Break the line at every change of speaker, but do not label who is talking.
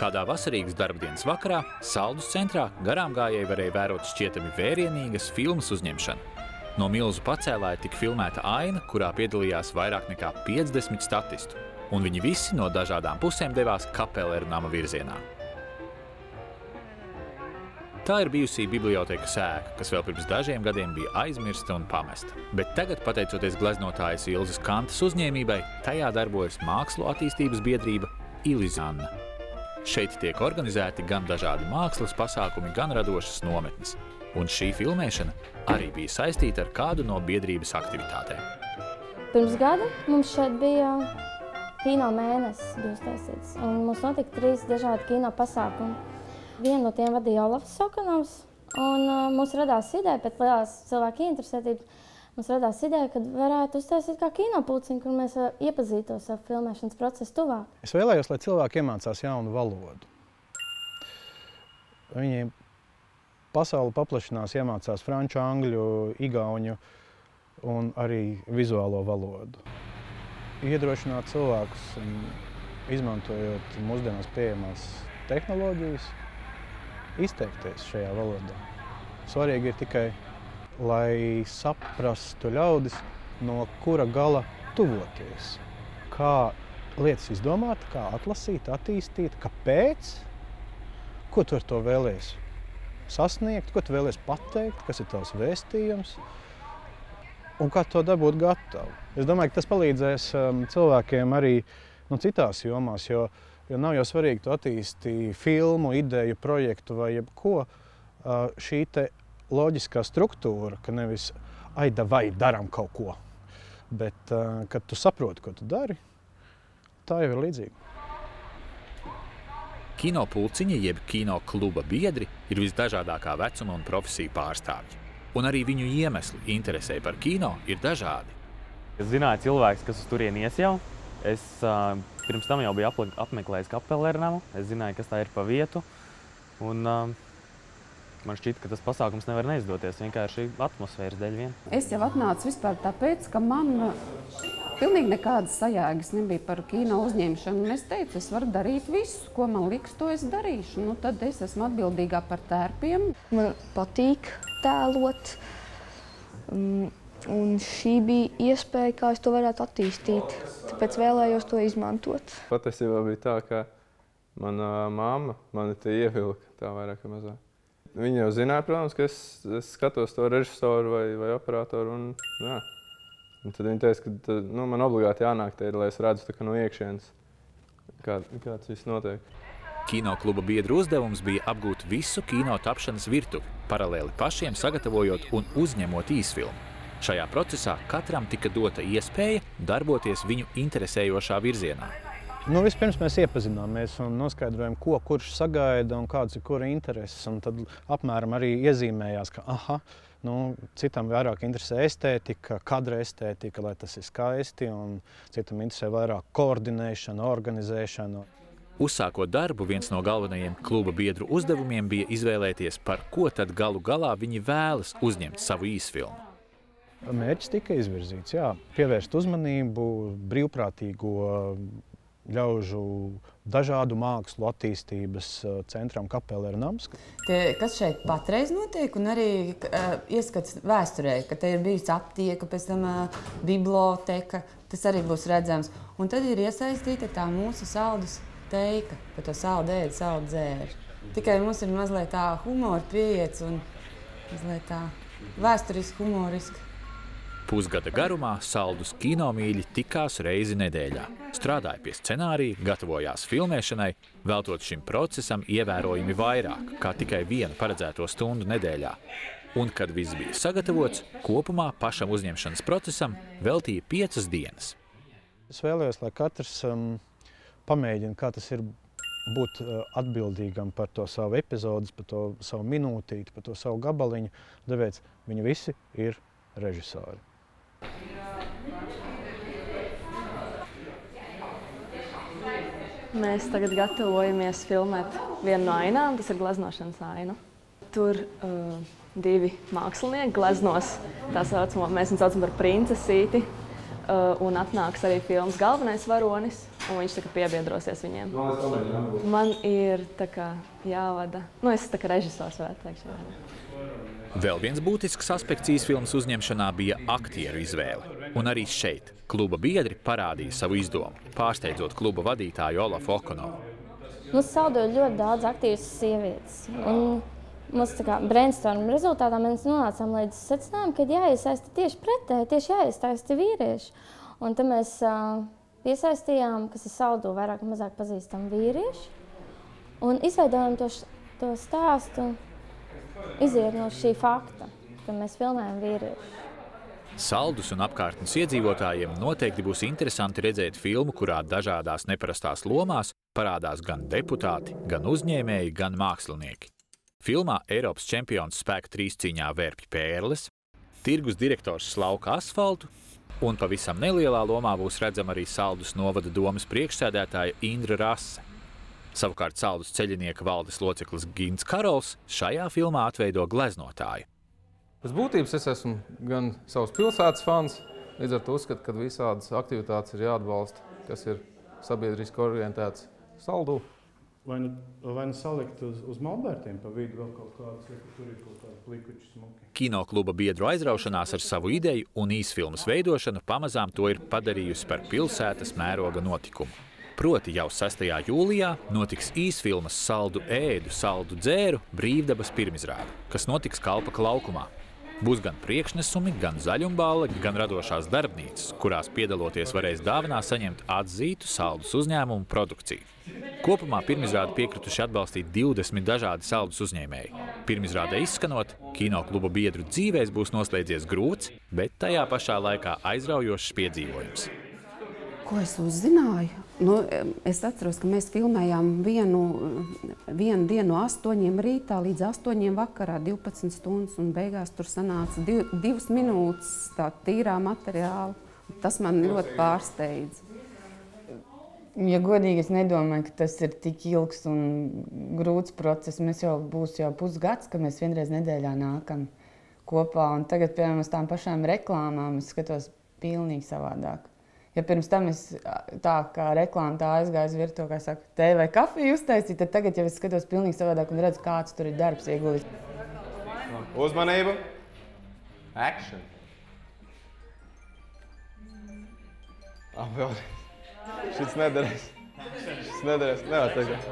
Kādā vasarīgas darbdienas vakarā Saldus centrā garām gājēji varēja vērot šķietami vērienīgas filmas uzņemšanu. No milzu pacēlāja tika filmēta aina, kurā piedalījās vairāk nekā 50 statistu, un viņi visi no dažādām pusēm devās Kapeleru nama virzienā. Tā ir bijusī bibliotekas ēka, kas vēl pirms dažiem gadiem bija aizmirsta un pamesta. Bet tagad, pateicoties gleznotājas Ilzes Kantas uzņēmībai, tajā darbojas Mākslu attīstības biedrība Ilizanna. Šeit tiek organizēti gan dažādi mākslas pasākumi, gan radošas nometnes. Un šī filmēšana arī bija saistīta ar kādu no biedrības aktivitātēm.
Pirms gada mums šeit bija kino mēnesis bija uztaisīts, un mums notika 3 dažādi kino pasākumi. Vienu no tiem vadīja Olafs Sokanovs, un mums radās ideja, pēc lielās cilvēku interesētības, mums radās ideja, ka varētu uztaisīt kā kinopulciņu, kur mēs iepazītos ar filmēšanas procesu tuvāk.
Es vēlējos, lai cilvēki iemācās jaunu valodu. Viņi pasauli paplašinās, iemācās franču, angļu, igauņu un arī vizuālo valodu. Iedrošināt cilvēkus, izmantojot mūsdienās pieejamās tehnoloģijas, izteikties šajā valodā. Svarīgi ir tikai, lai saprastu ļaudis, no kura gala tuvoties. Kā lietas izdomāt, kā atlasīt, attīstīt, kāpēc, ko tu ar to vēlies sasniegt, ko tu vēlies pateikt, kas ir tavs vēstījums un kā to dabūt gatavu. Es domāju, ka tas palīdzēs cilvēkiem arī citās jomās, jo nav jau svarīgi tu attīsti filmu, ideju, projektu vai jebko. Šī te loģiskā struktūra, ka nevis vai daram kaut ko, bet kad tu saproti, ko tu dari, tā jau ir līdzīga.
Kino pulciņi, jeb kino kluba biedri, ir visdažādākā vecuma un profesiju pārstāvji. Un arī viņu iemesli interesē par kino ir dažādi.
Es zināju cilvēks, kas uz turieni ies jau. Es pirms tam jau biju apmeklējis Kapeleru namu. Es zināju, kas tā ir pa vietu. Un man šķita, ka tas pasākums nevar neizdoties vienkārši atmosfēras dēļ vien.
Es jau atnācu vispār tāpēc, ka man pilnīgi nekādas sajēgas nebija par kino uzņemšanu. Es teicu, es varu darīt visu, ko man liks, to es darīšu. Tad es esmu atbildīgā par tērpiem.
Man patīk tēlot, un šī bija iespēja, kā es to varētu attīstīt. Tāpēc vēlējos to izmantot.
Patiesībā bija tā, ka mana mamma mani te ievilka, tā vairāk vai mazāk. Viņa jau zināja, protams, ka es skatos to režisoru vai operatoru. Un tad viņa teica, ka man obligāti jānāk te, lai es redzu no iekšienes, kāds viss notiek.
Kino kluba biedru uzdevums bija apgūt visu kino tapšanas virtuvi, paralēli pašiem sagatavojot un uzņemot īsfilmu. Šajā procesā katram tika dota iespēja darboties viņu interesējošā virzienā.
Vispirms mēs iepazināmies un noskaidrojam, ko kurš sagaida un kāds ir kura intereses. Un tad apmēram arī iezīmējās, ka citam vairāk interesē estētika, kadra estētika, lai tas ir skaisti, un citam interesē vairāk koordinēšana, organizēšana.
Uzsākot darbu, viens no galvenajiem kluba biedru uzdevumiem bija izvēlēties, par ko tad galu galā viņi vēlas uzņemt savu īsfilmu.
Mērķis tika izvirzīts, pievērst uzmanību brīvprātīgo ļaužu dažādu mākslu attīstības centram Kapeleru nams.
Kas šeit patreiz notiek, un arī ieskats vēsturē, ka te ir bijusi aptieka, pēc tam biblioteka, tas arī būs redzams. Un tad ir iesaistīta tā mūsu Saldus teika, par to saldu ēd, saldu dzēri. Tikai mums ir mazliet tā humora pieiets un mazliet tā vēsturiski humoriski.
Pusgada garumā Saldus kinomīļi tikās reizi nedēļā. Strādāja pie scenārija, gatavojās filmēšanai, veltot šim procesam ievērojami vairāk, kā tikai vienu paredzēto stundu nedēļā. Un, kad viss bija sagatavots, kopumā pašam uzņemšanas procesam veltīja 5 dienas.
Es vēlējos, lai katrs pamēģina, kā tas ir būt atbildīgam par to savu epizodes, par to savu minūtīti, par to savu gabaliņu. Tāpēc viņi visi ir režisori.
Mēs tagad gatavojamies filmēt vienu no ainām, tas ir gleznošanas ainu. Tur 2 mākslinieki gleznos tā saucamo, mēs viņu saucam par princesīti, un atnāks arī filmas galvenais varonis. un viņš tā kā piebiedrosies viņiem. Man ir tā kā jāvada. Nu, es tā kā režisors varētu teikt.
Vēl viens būtisks aspekts īsfilmas uzņemšanā bija aktieru izvēle. Un arī šeit kluba biedri parādīja savu izdomu, pārsteidzot kluba vadītāju Olafu Okonovu.
Mums saldo ļoti daudz aktīvas sievietes. Un mums tā kā brainstorm rezultātā mēs nonācām līdz secinājumu, ka jāiesaista tieši pretēji, tieši jāiesaista vīrieši. Un tad mēs piesaistījām, kas ir saldo vairāk un mazāk pazīstami vīrieši. Un izveidojām to stāstu. Iziet no šī fakta, ka mēs filmējam vīrieši.
Saldus un apkārtnes iedzīvotājiem noteikti būs interesanti redzēt filmu, kurā dažādās neparastās lomās parādās gan deputāti, gan uzņēmēji, gan mākslinieki. Filmā Eiropas čempions spēka trīscīņā Vērpju Pērles, tirgus direktors slauka asfaltu, un pavisam nelielā lomā būs redzama arī Saldus novada domes priekšsēdētāja Indra Rase. Savukārt Saldus ceļinieka valdes loceklis Gints Karols šajā filmā atveido gleznotāju.
Pēc būtības es esmu gan savas pilsētas fans, līdz ar to uzskatu, ka visādas aktivitātes ir jāatbalsta, kas ir sabiedriski orientēts Saldū.
Vai nu salikt uz molbērtiem pa vidu vēl kaut kādas, ja tur ir kaut kādi plikuči smuki?
Kinokluba biedru aizraušanās ar savu ideju un īsfilmas veidošanu pamazām to ir padarījusi par pilsētas mēroga notikumu. Proti jau 6. jūlijā notiks īsfilmas Saldu ēdu, saldu dzēru brīvdabas pirmizrāde, kas notiks Kalpaka laukumā. Būs gan priekšnesumi, gan zaļumballe, gan radošās darbnīcas, kurās piedaloties varēs dāvanā saņemt atzītu Saldus uzņēmumu produkciju. Kopumā pirmizrādi piekrituši atbalstīt 20 dažādi Saldus uzņēmēji. Pirmizrādē izskanot, kinokluba biedru dzīvēs būs noslēdzies grūts, bet tajā pašā laikā aizraujošs piedzīvojums.
Ko es uzzināju? Es atceros, ka mēs filmējām vienu dienu no 8 rītā līdz 8 vakarā, 12 stundas, un beigās tur sanāca 2 minūtes tā tīrā materiāla. Tas man ļoti pārsteidz.
Ja godīgi, es nedomāju, ka tas ir tik ilgs un grūts process. Mēs būs jau pusgads, ka mēs vienreiz nedēļā nākam kopā, un tagad, piemēram, uz tām pašām reklāmām es skatos pilnīgi savādāk. Ja pirms tam es tā kā reklāma tā aizgāju uz virtuvi, kā saku, teju vai kafiju uztaisīt, tad tagad jau es skatos pilnīgi savādāk un redzu, kāds tur ir darbs iegulis.
Uzmanību! Action! Vēlreiz. Šis nederēs. Nevar tagad.